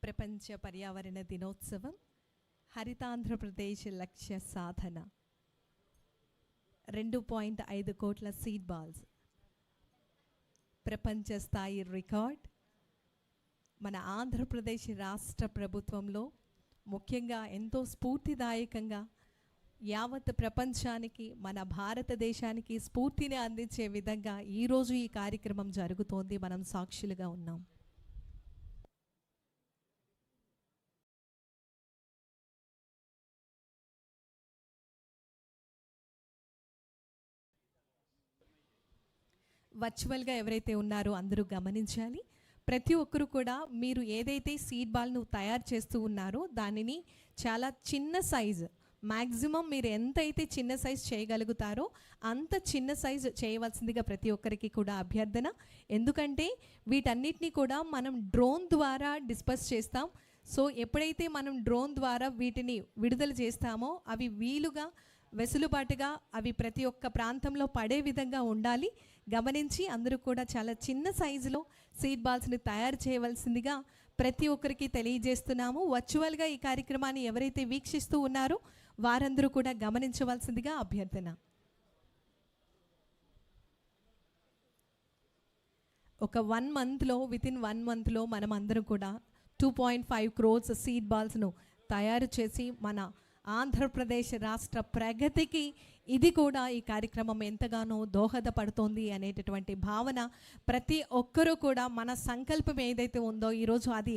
ప్రపంచ పర్యావరణ దినోత్సవం హరితాంధ్రప్రదేశ్ లక్ష్య సాధన 2.5 కోట్ల సీడ్ బాల్స్ ప్రపంచ స్థాయి రికార్డ్ మన ఆంధ్రప్రదేశ్ రాష్ట్ర ప్రభుత్వంలో ముఖ్యంగా ఎంతో స్ఫూర్తిదాయకంగా యావత్ ప్రపంచానికి మన భారతదేశానికి స్ఫూర్తిని అందించే విధంగా ఈరోజు ఈ కార్యక్రమం జరుగుతోంది. మనం సాక్షులుగా ఉన్నాం. వర్చువల్గా ఎవరైతే ఉన్నారో అందరూ గమనించాలి. ప్రతి ఒక్కరు కూడా మీరు ఏదైతే సీడ్ బాల్ను తయారు చేస్తూ ఉన్నారో దానిని చాలా చిన్న సైజు, మ్యాక్సిమం మీరు ఎంతైతే చిన్న సైజు చేయగలుగుతారో అంత చిన్న సైజు చేయవలసిందిగా ప్రతి ఒక్కరికి కూడా అభ్యర్థన. ఎందుకంటే వీటన్నిటినీ కూడా మనం డ్రోన్ ద్వారా డిస్పర్స్ చేస్తాం. సో ఎప్పుడైతే మనం డ్రోన్ ద్వారా వీటిని విడుదల చేస్తామో అవి వీలుగా వెసులుబాటుగా అవి ప్రతి ఒక్క ప్రాంతంలో పడే విధంగా ఉండాలి. గమనించి అందరూ కూడా చాలా చిన్న సైజులో సీడ్ బాల్స్ని తయారు చేయవలసిందిగా ప్రతి ఒక్కరికి తెలియజేస్తున్నాము. వర్చువల్గా ఈ కార్యక్రమాన్ని ఎవరైతే వీక్షిస్తూ ఉన్నారో వారందరూ కూడా గమనించవలసిందిగా అభ్యర్థన. ఒక 1 మంత్లో వితిన్ 1 మంత్లో మనం అందరం కూడా 2.5 crores సీడ్ బాల్స్ను తయారు చేసి మన ఆంధ్రప్రదేశ్ రాష్ట్ర ప్రగతికి ఇది కూడా ఈ కార్యక్రమం ఎంతగానో దోహదపడుతోంది అనేటటువంటి భావన ప్రతి ఒక్కరూ కూడా మన సంకల్పం ఏదైతే ఉందో ఈరోజు అది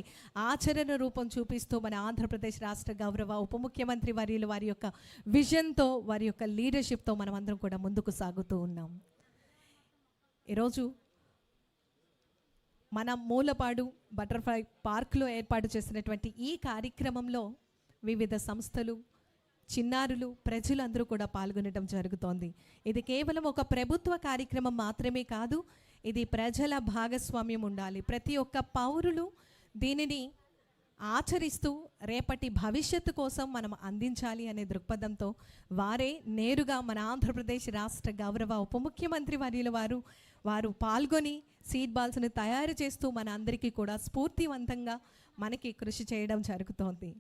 ఆచరణ రూపం చూపిస్తూ మన ఆంధ్రప్రదేశ్ రాష్ట్ర గౌరవ ఉప ముఖ్యమంత్రి వర్యులు వారి యొక్క విజన్తో వారి యొక్క లీడర్షిప్తో మనం అందరం కూడా ముందుకు సాగుతూ ఉన్నాం. ఈరోజు మన మూలపాడు బటర్ఫ్లై పార్క్లో ఏర్పాటు చేసినటువంటి ఈ కార్యక్రమంలో వివిధ సంస్థలు, చిన్నారులు, ప్రజలందరూ కూడా పాల్గొనడం జరుగుతోంది. ఇది కేవలం ఒక ప్రభుత్వ కార్యక్రమం మాత్రమే కాదు, ఇది ప్రజల భాగస్వామ్యం ఉండాలి. ప్రతి ఒక్క పౌరులు దీనిని ఆచరిస్తూ రేపటి భవిష్యత్తు కోసం మనం అందించాలి అనే దృక్పథంతో వారే నేరుగా మన ఆంధ్రప్రదేశ్ రాష్ట్ర గౌరవ ఉప ముఖ్యమంత్రి వర్యుల వారు పాల్గొని సీడ్ బాల్స్ని తయారు చేస్తూ మన అందరికీ కూడా స్ఫూర్తివంతంగా మనకి కృషి చేయడం జరుగుతోంది.